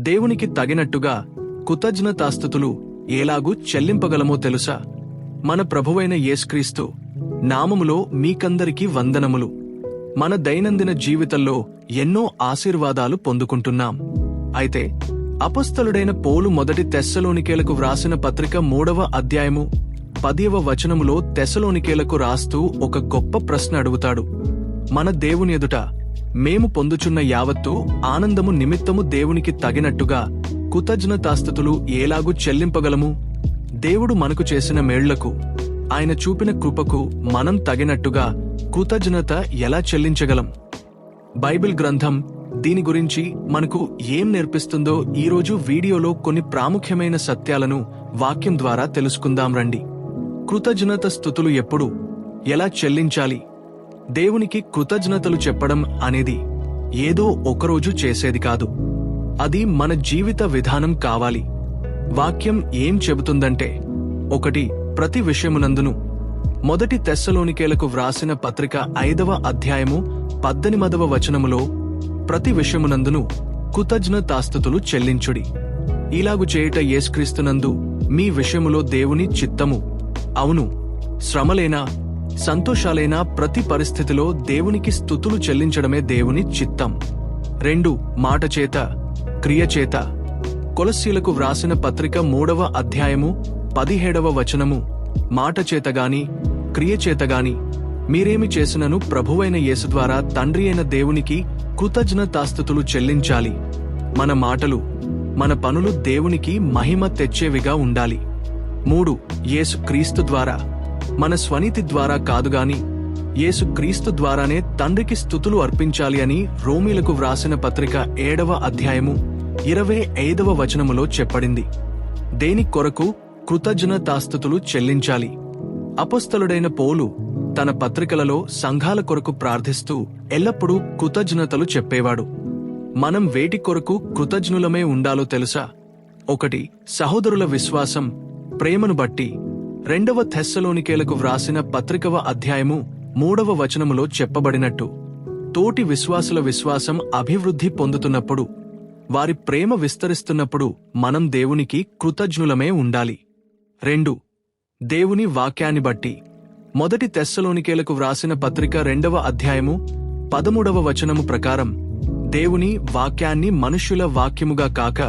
దేవునికి తగినట్టుగా కృతజ్ఞతాస్తుతులు ఎలాగూ చెల్లింపగలమో తెలుసా? మన ప్రభువైన యేసుక్రీస్తు నామములో మీకందరికీ వందనములు. మన దైనందిన జీవితంలో ఎన్నో ఆశీర్వాదాలు పొందుకుంటున్నాం. అయితే అపొస్తలుడైన పౌలు మొదటి తెస్సలోనికేలకు వ్రాసిన పత్రిక 3వ అధ్యాయము 10వ వచనములో తెస్సలోనికేలకు రాస్తూ ఒక గొప్ప ప్రశ్న అడుగుతాడు. మన దేవుని ఎదుట మేము పొందుచున్న యావత్తు ఆనందము నిమిత్తము దేవునికి తగినట్టుగా కృతజ్ఞతాస్తుతులు ఎలాగూ చెల్లింపగలము? దేవుడు మనకు చేసిన మేళ్లకు, ఆయన చూపిన కృపకు మనం తగినట్టుగా కృతజ్ఞత ఎలా చెల్లించగలం? బైబిల్ గ్రంథం దీని గురించి మనకు ఏం నేర్పిస్తుందో ఈరోజు వీడియోలో కొన్ని ప్రాముఖ్యమైన సత్యాలను వాక్యం ద్వారా తెలుసుకుందాం రండి. కృతజ్ఞత స్తుతులు ఎప్పుడు, ఎలా చెల్లించాలి? దేవునికి కృతజ్ఞతలు చెప్పడం అనేది ఏదో ఒకరోజు చేసేది కాదు. అది మన జీవిత విధానం కావాలి. వాక్యం ఏం చెబుతుందంటే, 1 ప్రతి విషయమునందును. మొదటి తెస్సలోనికేలకు వ్రాసిన పత్రిక 5వ అధ్యాయము 18వ వచనములో ప్రతి విషయమునందును కృతజ్ఞతాస్తుతులు చెల్లించుడి. ఇలాగు చేయుట యేసుక్రీస్తునందు మీ విషయములో దేవుని చిత్తము. అవును, శ్రమలేనా, సంతోషాలైనా ప్రతి పరిస్థితిలో దేవునికి స్తుతులు చెల్లించడమే దేవుని చిత్తం. 2 మాట చేత, క్రియ చేత. కొలస్సీలకు వ్రాసిన పత్రిక 3వ అధ్యాయము 17వ వచనము, మాట చేతగాని క్రియ చేతగాని మీరేమి చేసినను ప్రభువైన యేసు ద్వారా తండ్రి అయిన దేవునికి కృతజ్ఞతాస్తుతులు చెల్లించాలి. మన మాటలు, మన పనులు దేవునికి మహిమ తెచ్చేవిగా ఉండాలి. 3 యేసు క్రీస్తు ద్వారా, మన స్వనీతి ద్వారా కాదుగాని యేసు క్రీస్తు ద్వారానే తండ్రికి స్తుతులు అర్పించాలి అని రోమీలకు వ్రాసిన పత్రిక 7వ అధ్యాయము 25వ వచనములో చెప్పబడింది. దేని కొరకు కృతజ్ఞతాస్తుతులు చెల్లించాలి? అపొస్తలుడైన పౌలు తన పత్రికలలో సంఘాల కొరకు ప్రార్థిస్తూ ఎల్లప్పుడూ కృతజ్ఞతలు చెప్పేవాడు. మనం వేటి కొరకు కృతజ్ఞులమే ఉండాలో తెలుసా? 1 సహోదరుల విశ్వాసం, ప్రేమను బట్టి. 2వ తెస్సలోనికేలకు వ్రాసిన పత్రికవ అధ్యాయము 3వ వచనములో చెప్పబడినట్టు, తోటి విశ్వాసుల విశ్వాసం అభివృద్ధి పొందుతున్నప్పుడు, వారి ప్రేమ విస్తరిస్తున్నప్పుడు మనం దేవునికి కృతజ్ఞులమే ఉండాలి. 2 దేవుని వాక్యాన్ని బట్టి. మొదటి తెస్సలోనికేలకు వ్రాసిన పత్రిక 2వ అధ్యాయము 13వ వచనము ప్రకారం, దేవుని వాక్యాన్ని మనుష్యుల వాక్యముగా కాక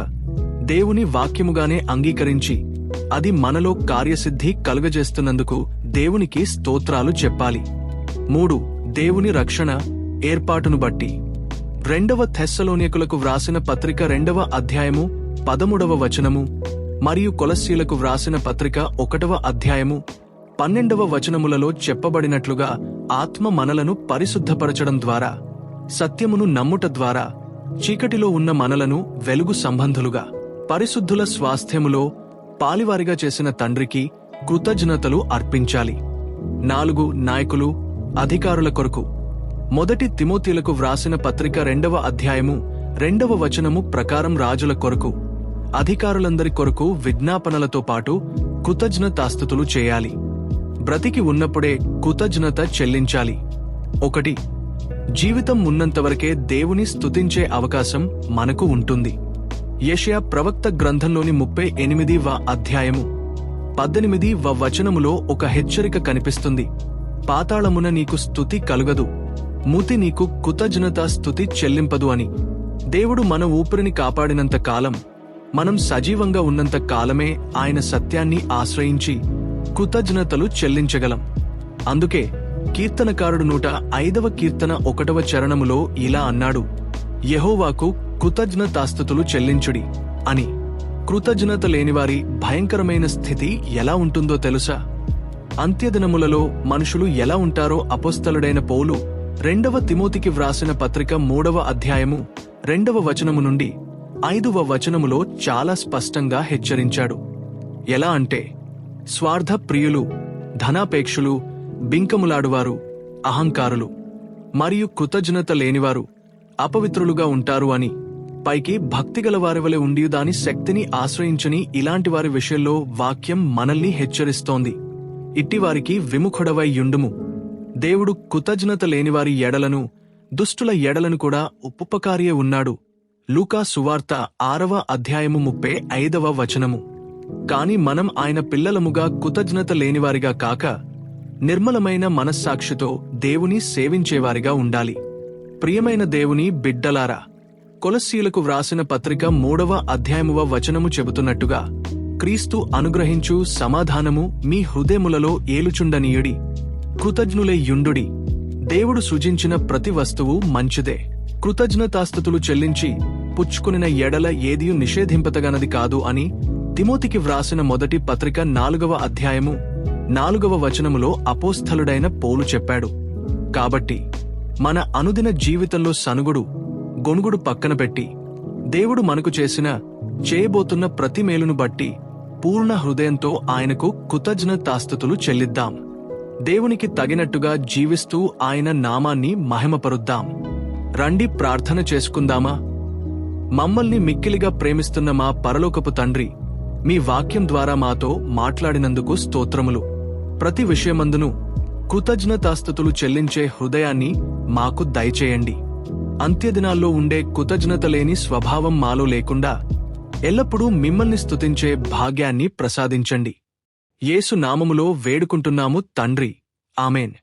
దేవుని వాక్యముగానే అంగీకరించి అది మనలో కార్యసిద్ధి కలుగజేస్తున్నందుకు దేవునికి స్తోత్రాలు చెప్పాలి. 3 దేవుని రక్షణ, ఏర్పాటును బట్టి. 2వ తెస్సలోనికులకు వ్రాసిన పత్రిక 2వ అధ్యాయము 13వ వచనము మరియు కొలస్సీలకు వ్రాసిన పత్రిక 1వ అధ్యాయము 12వ వచనములలో చెప్పబడినట్లుగా ఆత్మ మనలను పరిశుద్ధపరచడం ద్వారా, సత్యమును నమ్ముట ద్వారా చీకటిలో ఉన్న మనలను వెలుగు సంబంధులుగా, పరిశుద్ధుల స్వాస్థ్యములో పాలివారిగా చేసిన తండ్రికి కృతజ్ఞతలు అర్పించాలి. 4 నాయకులు, అధికారుల కొరకు. మొదటి తిమోతీలకు వ్రాసిన పత్రిక 2వ అధ్యాయము 2వ వచనము ప్రకారం రాజుల కొరకు, అధికారులందరి కొరకు విజ్ఞాపనలతో పాటు కృతజ్ఞతాస్తుతులు చేయాలి. బ్రతికి ఉన్నప్పుడే కృతజ్ఞత చెల్లించాలి. 1 జీవితం ఉన్నంతవరకే దేవుని స్తుతించే అవకాశం మనకు ఉంటుంది. యెషయా ప్రవక్త గ్రంథంలోని 38వ అధ్యాయము 18వ వచనములో ఒక హెచ్చరిక కనిపిస్తుంది. పాతాళమున నీకు స్తుతి కలుగదు, మూతి నీకు కృతజ్ఞతా స్తుతి చెల్లింపదు అని. దేవుడు మన ఊపిరిని కాపాడినంత కాలం, మనం సజీవంగా ఉన్నంత కాలమే ఆయన సత్యాన్ని ఆశ్రయించి కృతజ్ఞతలు చెల్లించగలం. అందుకే కీర్తనకారుడు 105వ కీర్తన 1వ చరణములో ఇలా అన్నాడు, యెహోవాకు కృతజ్ఞతాస్తుతులు చెల్లించుడి అని. కృతజ్ఞత లేనివారి భయంకరమైన స్థితి ఎలా ఉంటుందో తెలుసా? అంత్యదినములలో మనుషులు ఎలా ఉంటారో అపొస్తలుడైన పౌలు 2వ తిమోతికి వ్రాసిన పత్రిక 3వ అధ్యాయము 2వ వచనము నుండి 5వ వచనములో చాలా స్పష్టంగా హెచ్చరించాడు. ఎలా అంటే, స్వార్థ ప్రియులు, ధనాపేక్షులు, బింకములాడువారు, అహంకారులు మరియు కృతజ్ఞత లేనివారు అపవిత్రులుగా ఉంటారు అని. పైకి భక్తిగల వారివలె ఉండి దాని శక్తిని ఆశ్రయించని ఇలాంటి వారి విషయంలో వాక్యం మనల్ని హెచ్చరిస్తోంది. ఇట్టివారికి విముఖుడవై యుండుము. దేవుడు కృతజ్ఞత లేనివారి ఎడలను, దుష్టుల ఎడలను కూడా ఉపకారియే ఉన్నాడు లూకా సువార్త 6వ అధ్యాయము 35వ వచనము. కాని మనం ఆయన పిల్లలముగా కృతజ్ఞత లేనివారిగా కాక నిర్మలమైన మనస్సాక్షితో దేవుని సేవించేవారిగా ఉండాలి. ప్రియమైన దేవుని బిడ్డలారా, కొలస్సీలకు వ్రాసిన పత్రిక 3వ అధ్యాయమువ వచనము చెబుతున్నట్టుగా క్రీస్తు అనుగ్రహించు సమాధానము మీ హృదయములలో ఏలుచుండనీయుడి. కృతజ్ఞులై యుండుడి. దేవుడు సృజించిన ప్రతి వస్తువు మంచిదే. కృతజ్ఞతాస్తుతులు చెల్లించి పుచ్చుకునిన ఎడల ఏదియు నిషేధింపతగనది కాదు అని తిమోతికి వ్రాసిన మొదటి పత్రిక 4వ అధ్యాయము 4వ వచనములో అపోస్తలుడైన పౌలు చెప్పాడు. కాబట్టి మన అనుదిన జీవితంలో సనుగుడు, గొణుగుడు పక్కన పెట్టి దేవుడు మనకు చేయబోతున్న ప్రతి మేలును బట్టి పూర్ణ హృదయంతో ఆయనకు కృతజ్ఞతాస్తుతులు చెల్లిద్దాం. దేవునికి తగినట్టుగా జీవిస్తూ ఆయన నామాన్ని మహిమపరుద్దాం. రండి ప్రార్థన చేసుకుందామా. మమ్మల్ని మిక్కిలిగా ప్రేమిస్తున్న మా పరలోకపు తండ్రి, మీ వాక్యం ద్వారా మాతో మాట్లాడినందుకు స్తోత్రములు. ప్రతి విషయమందును కృతజ్ఞతాస్తుతులు చెల్లించే హృదయాన్ని మాకు దయచేయండి. అంత్యదినాల్లో ఉండే కృతజ్ఞత లేని స్వభావం మాలో లేకుండా ఎల్లప్పుడూ మిమ్మల్ని స్తుతించే భాగ్యాన్ని ప్రసాదించండి. యేసు నామములో వేడుకుంటున్నాము తండ్రి. ఆమేన్.